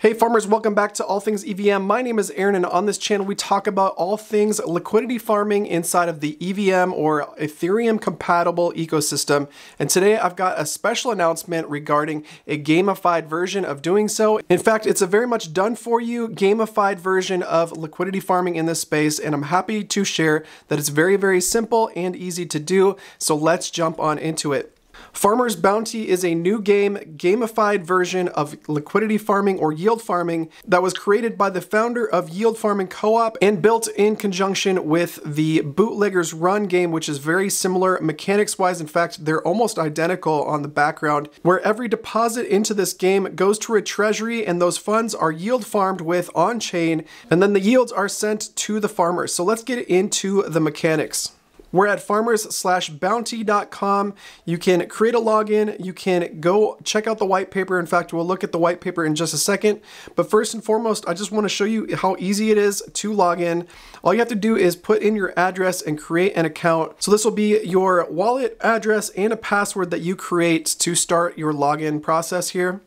Hey farmers, welcome back to All Things EVM. My name is Aaron, and on this channel we talk about all things liquidity farming inside of the EVM or Ethereum compatible ecosystem. And today I've got a special announcement regarding a gamified version of doing so. In fact, it's a very much done for you gamified version of liquidity farming in this space, and I'm happy to share that it's very, very simple and easy to do. So let's jump on into it. Farmer's Bounty is a new gamified version of liquidity farming or yield farming that was created by the founder of Yield Farming Co-op and built in conjunction with the Bootlegger's Run game, which is very similar mechanics-wise. In fact, they're almost identical on the background, where every deposit into this game goes to a treasury and those funds are yield farmed with on-chain, and then the yields are sent to the farmers. So let's get into the mechanics. We're at farmers/bounty.com. You can create a login. You can go check out the white paper. In fact, we'll look at the white paper in just a second. But first and foremost, I just want to show you how easy it is to log in. All you have to do is put in your address and create an account. So this will be your wallet address and a password that you create to start your login process here.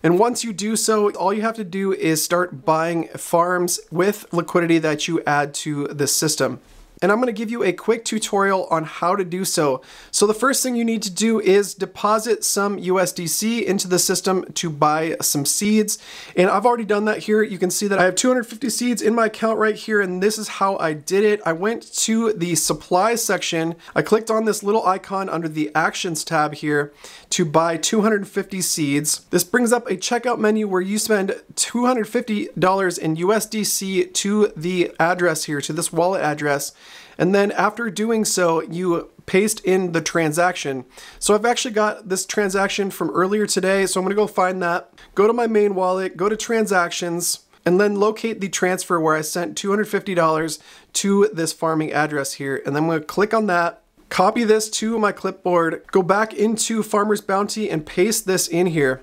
And once you do so, all you have to do is start buying farms with liquidity that you add to the system. And I'm going to give you a quick tutorial on how to do so. So the first thing you need to do is deposit some USDC into the system to buy some seeds. And I've already done that here. You can see that I have 250 seeds in my account right here, and this is how I did it. I went to the supply section. I clicked on this little icon under the Actions tab here to buy 250 seeds. This brings up a checkout menu where you spend $250 in USDC to the address here, to this wallet address. And then after doing so, you paste in the transaction. So I've actually got this transaction from earlier today, so I'm gonna go find that. Go to my main wallet, go to transactions, and then locate the transfer where I sent $250 to this farming address here. And then I'm gonna click on that, copy this to my clipboard, go back into Farmer's Bounty and paste this in here.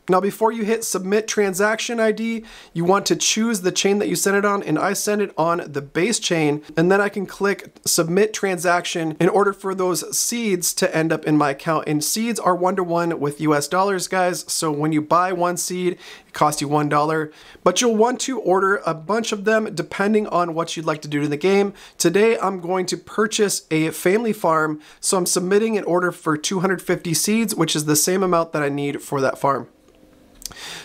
Now before you hit submit transaction ID, you want to choose the chain that you send it on, and I send it on the base chain, and then I can click submit transaction in order for those seeds to end up in my account. And seeds are 1-to-1 with US dollars, guys. So when you buy one seed, it costs you $1, but you'll want to order a bunch of them depending on what you'd like to do in the game. Today, I'm going to purchase a family farm, so I'm submitting an order for 250 seeds, which is the same amount that I need for that farm.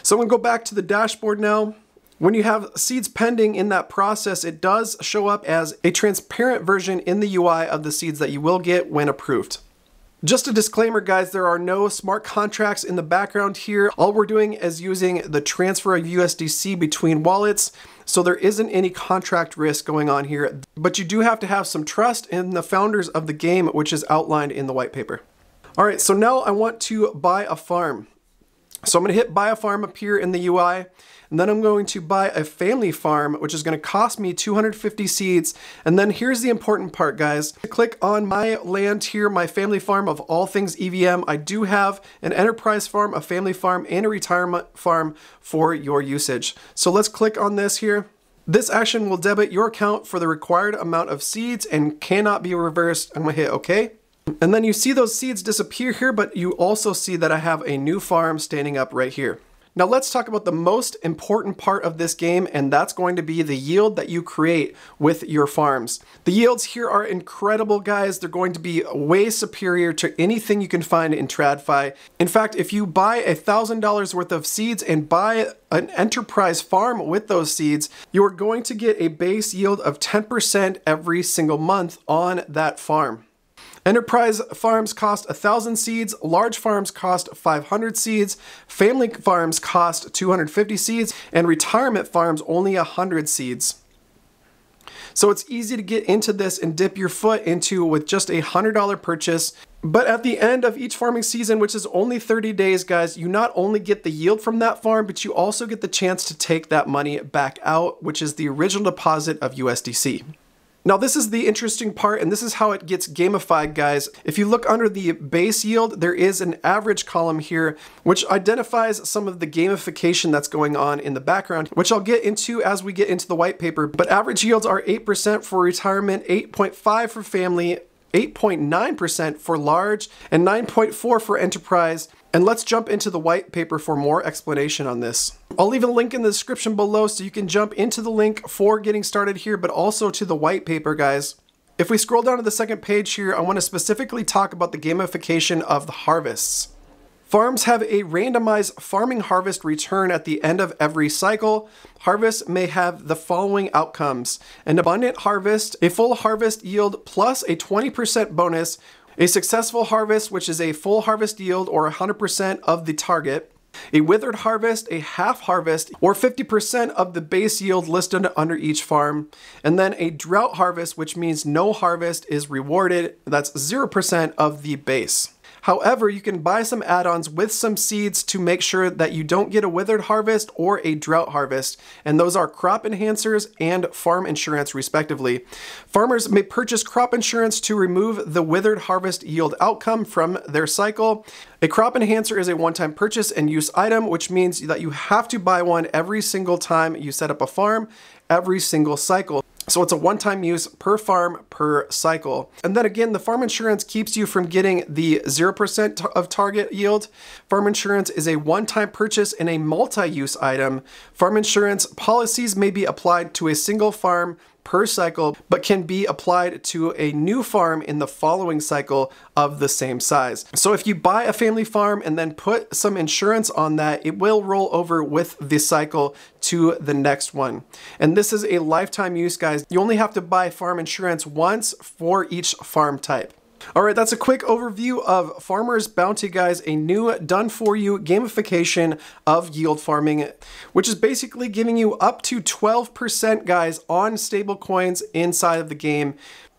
So I'm going to go back to the dashboard now. When you have seeds pending in that process, it does show up as a transparent version in the UI of the seeds that you will get when approved. Just a disclaimer, guys, there are no smart contracts in the background here. All we're doing is using the transfer of USDC between wallets, so there isn't any contract risk going on here. But you do have to have some trust in the founders of the game, which is outlined in the white paper. All right, so now I want to buy a farm. So I'm going to hit buy a farm up here in the UI, and then I'm going to buy a family farm, which is going to cost me 250 seeds. And then here's the important part, guys. Click on my land here, my family farm of All Things EVM. I do have an enterprise farm, a family farm, and a retirement farm for your usage. So let's click on this here. This action will debit your account for the required amount of seeds and cannot be reversed. I'm going to hit OK. And then you see those seeds disappear here, but you also see that I have a new farm standing up right here. Now let's talk about the most important part of this game, and that's going to be the yield that you create with your farms. The yields here are incredible, guys. They're going to be way superior to anything you can find in TradFi. In fact, if you buy $1,000 worth of seeds and buy an enterprise farm with those seeds, you are going to get a base yield of 10% every single month on that farm. Enterprise farms cost 1,000 seeds, large farms cost 500 seeds, family farms cost 250 seeds, and retirement farms only 100 seeds. So it's easy to get into this and dip your foot into with just a $100 purchase. But at the end of each farming season, which is only 30 days, guys, you not only get the yield from that farm, but you also get the chance to take that money back out, which is the original deposit of USDC. Now this is the interesting part, and this is how it gets gamified, guys. If you look under the base yield, there is an average column here, which identifies some of the gamification that's going on in the background, which I'll get into as we get into the white paper. But average yields are 8% for retirement, 8.5% for family, 8.9% for large, and 9.4% for enterprise. And let's jump into the white paper for more explanation on this. I'll leave a link in the description below so you can jump into the link for getting started here, but also to the white paper, guys. If we scroll down to the second page here, I want to specifically talk about the gamification of the harvests. Farms have a randomized farming harvest return at the end of every cycle. Harvests may have the following outcomes: an abundant harvest, a full harvest yield plus a 20% bonus, a successful harvest, which is a full harvest yield or 100% of the target, a withered harvest, a half harvest, or 50% of the base yield listed under each farm, and then a drought harvest, which means no harvest is rewarded. That's 0% of the base. However, you can buy some add-ons with some seeds to make sure that you don't get a withered harvest or a drought harvest, and those are crop enhancers and farm insurance respectively. Farmers may purchase crop insurance to remove the withered harvest yield outcome from their cycle. A crop enhancer is a one-time purchase and use item, which means that you have to buy one every single time you set up a farm, every single cycle. So it's a one-time use per farm per cycle. And then again, the farm insurance keeps you from getting the 0% of target yield. Farm insurance is a one-time purchase and a multi-use item. Farm insurance policies may be applied to a single farm per cycle, but can be applied to a new farm in the following cycle of the same size. So if you buy a family farm and then put some insurance on that, it will roll over with the cycle to the next one. And this is a lifetime use, guys. You only have to buy farm insurance once for each farm type. All right, that's a quick overview of Farmer's Bounty, guys, a new done-for-you gamification of yield farming, which is basically giving you up to 12%, guys, on stable coins inside of the game.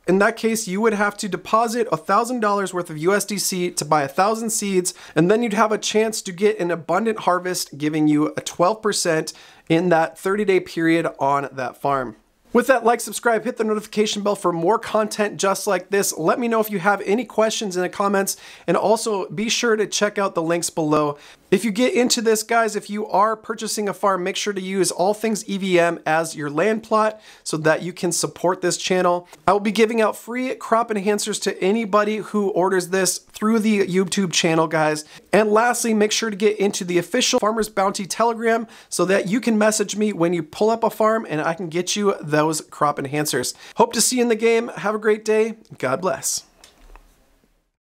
In that case, you would have to deposit $1,000 worth of USDC to buy 1,000 seeds, and then you'd have a chance to get an abundant harvest, giving you a 12% in that 30-day period on that farm. With that, like, subscribe, hit the notification bell for more content just like this. Let me know if you have any questions in the comments, and also be sure to check out the links below. If you get into this, guys, if you are purchasing a farm, make sure to use All Things EVM as your land plot so that you can support this channel. I will be giving out free crop enhancers to anybody who orders this through the YouTube channel, guys. And lastly, make sure to get into the official Farmer's Bounty Telegram so that you can message me when you pull up a farm and I can get you those crop enhancers. Hope to see you in the game. Have a great day. God bless.